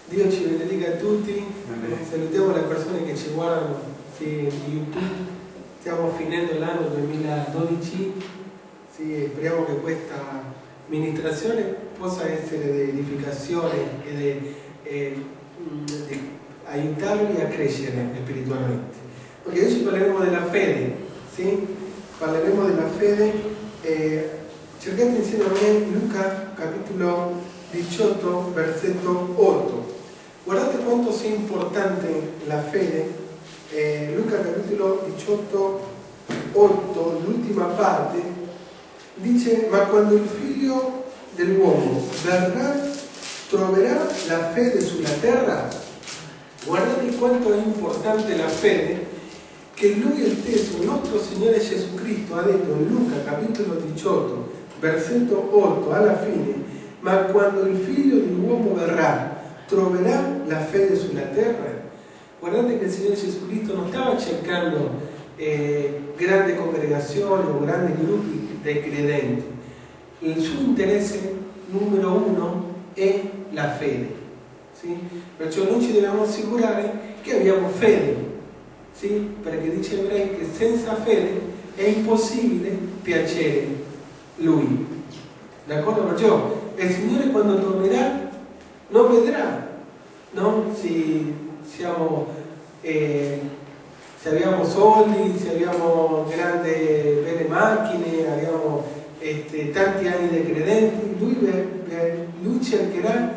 Dio ci benedica a tutti. Salutiamo le persone che ci guardano di YouTube. Stiamo finendo l'anno 2012. Speriamo che questa ministrazione possa essere di edificazione e di aiutarvi a crescere spiritualmente. Ok, oggi parleremo della fede. Parleremo della fede. Cercate insieme a me Luca capitolo 18 versetto 8. Guardate quanto sia importante la fede. Luca capitolo 18 8, l'ultima parte, dice: ma quando il figlio dell'uomo verrà, troverà la fede sulla terra? Guardate quanto è importante la fede, che lui stesso, il nostro Signore Gesù Cristo, ha detto in Luca capitolo 18 versetto 8 alla fine: ma quando il figlio dell'uomo verrà, troverà la fede sulla terra? Guardate che il Signore Gesù Cristo non stava cercando grandi congregazioni o grandi gruppi dei credenti. Il suo interesse numero uno è la fede. Perciò noi ci dobbiamo assicurare che abbiamo fede. Perché dice Ebrei che senza fede è impossibile piacere Lui. D'accordo? Perciò il Signore quando tornerà non vedrà, no? Se abbiamo soldi, se abbiamo grandi belle macchine, abbiamo tanti anni di credenti, lui cercherà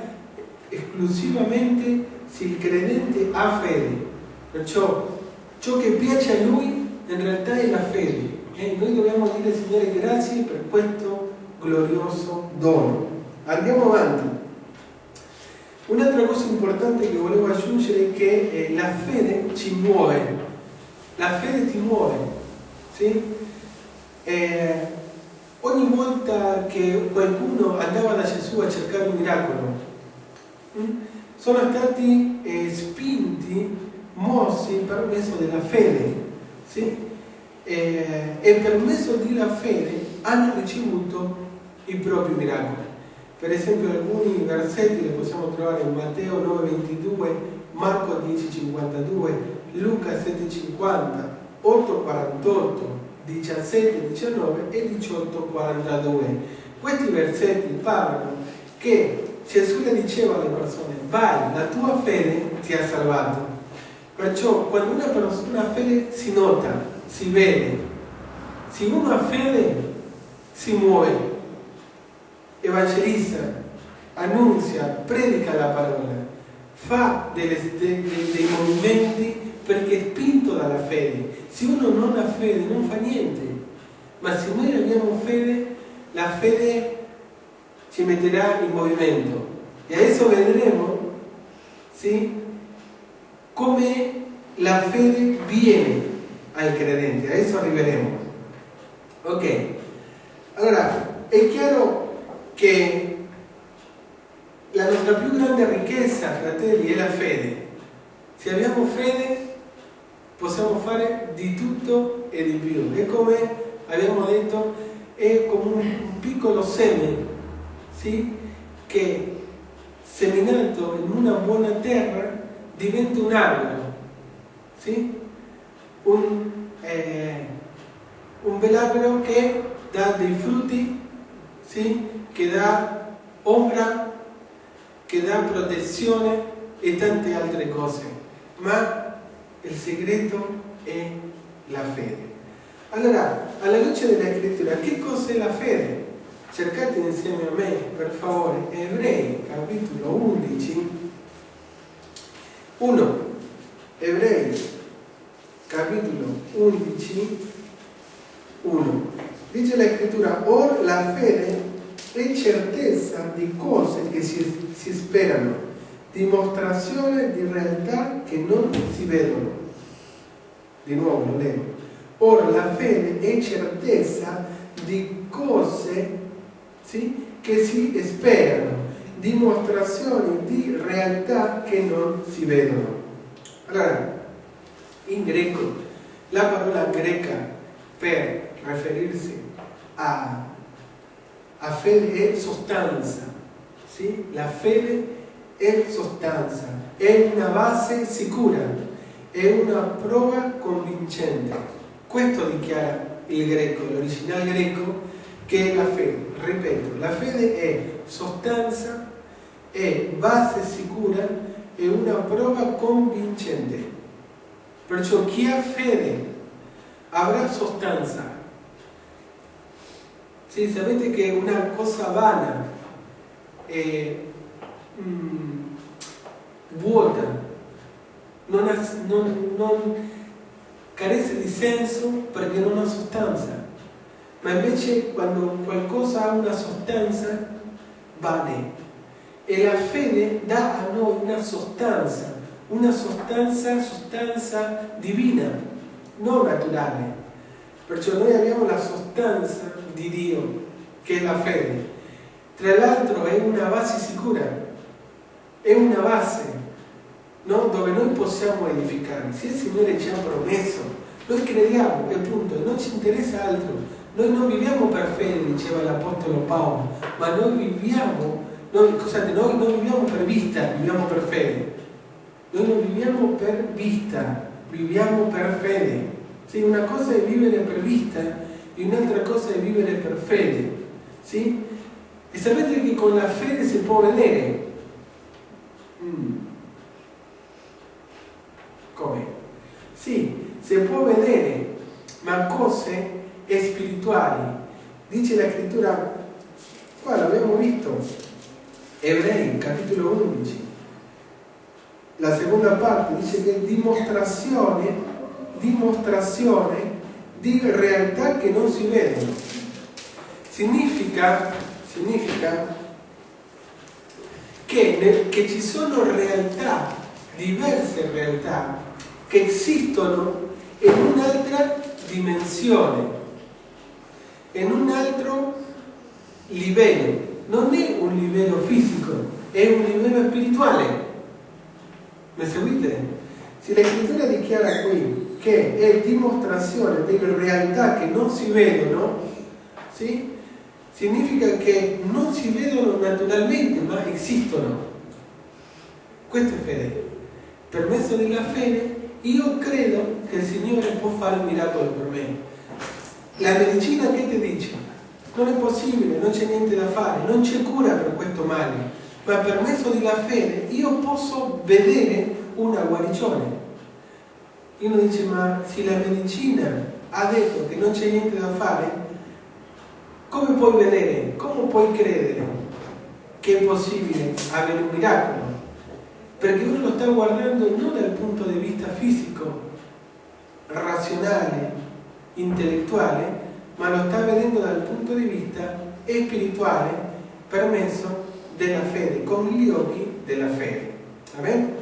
esclusivamente se il credente ha fede. Perciò ciò che piace a lui in realtà è la fede. Noi dobbiamo dire: Signore, grazie per questo glorioso dono. Andiamo avanti. Un'altra cosa importante che volevo aggiungere è che la fede ci muove. La fede ti muove. Ogni volta che qualcuno andava da Gesù a cercare un miracolo, sono stati spinti, mossi per mezzo della fede. E per mezzo della fede hanno ricevuto i propri miracoli. Per esempio alcuni versetti li possiamo trovare in Matteo 9,22, Marco 10,52, Luca 7,50, 8,48, 17,19 e 18,42. Questi versetti parlano che Gesù le diceva alle persone: vai, la tua fede ti ha salvato. Perciò quando una persona ha fede si nota, si vede. Se uno ha fede si muove, evangelizza, annunzia, predica la parola, fa dei movimenti perché è spinto dalla fede. Se uno non ha fede non fa niente, ma se noi abbiamo fede, la fede ci metterà in movimento. E adesso vedremo come la fede viene ai credenti. Adesso arriveremo. Ok, allora è chiaro che la nostra più grande ricchezza, fratelli, è la fede. Se abbiamo fede possiamo fare di tutto e di più. E come abbiamo detto, è come un piccolo seme, che seminato in una buona terra diventa un albero, un bel albero che dà dei frutti, che dà ombra, che dà protezione e tante altre cose. Ma il segreto è la fede. Allora, alla luce della scrittura, che cos'è la fede? Cercate insieme a me, per favore, Ebrei capitolo 11, 1. Ebrei capitolo 11, 1. Dice la scrittura: or la fede è certezza di cose che si sperano, dimostrazione di realtà che non si vedono. Di nuovo lo leggo: or la fede è certezza di cose che si sperano, dimostrazioni di realtà che non si vedono. Allora, in greco, la parola greca per riferirsi a fede è sostanza. La fede è sostanza, è una base sicura, è una prova convincente. Questo dichiara il greco, l'originale greco, che è la fede. Ripeto, la fede è sostanza, è base sicura, è una prova convincente. Perciò chi ha fede avrà sostanza. Sì, sapete che una cosa vana, vuota, non carece di senso perché non ha sostanza. Ma invece quando qualcosa ha una sostanza, vale. E la fede dà a noi una sostanza divina, non naturale. Perciò noi abbiamo la sostanza di Dio, che è la fede. Tra l'altro è una base sicura, è una base, no? Dove noi possiamo edificare. Se il Signore ci ha promesso, noi crediamo e punto, non ci interessa altro. Noi non viviamo per fede, diceva l'Apostolo Paolo, ma noi non viviamo per vista, viviamo per fede. Noi non viviamo per vista, viviamo per fede. Sì, una cosa è vivere per vista e un'altra cosa è vivere per fede. Sì? E sapete che con la fede si può vedere. Come? Sì, si può vedere, ma cose spirituali. Dice la scrittura, qua l'abbiamo visto, Ebrei, capitolo 11. La seconda parte dice che è dimostrazione di realtà che non si vedono. Significa che ci sono realtà, diverse realtà, che esistono in un'altra dimensione, in un altro livello. Non è un livello fisico, è un livello spirituale. Mi seguite? Se la scrittura dichiara qui che è dimostrazione di realtà che non si vedono, sì? Significa che non si vedono naturalmente, ma esistono. Questa è fede. Per mezzo della fede, io credo che il Signore può fare un miracolo per me. La medicina che ti dice? Non è possibile, non c'è niente da fare, non c'è cura per questo male, ma per mezzo della fede io posso vedere una guarigione. Uno dice, ma se la medicina ha detto che non c'è niente da fare, come puoi vedere, come puoi credere che è possibile avere un miracolo? Perché uno lo sta guardando non dal punto di vista fisico, razionale, intellettuale, ma lo sta vedendo dal punto di vista spirituale per mezzo della fede, con gli occhi della fede. Amen?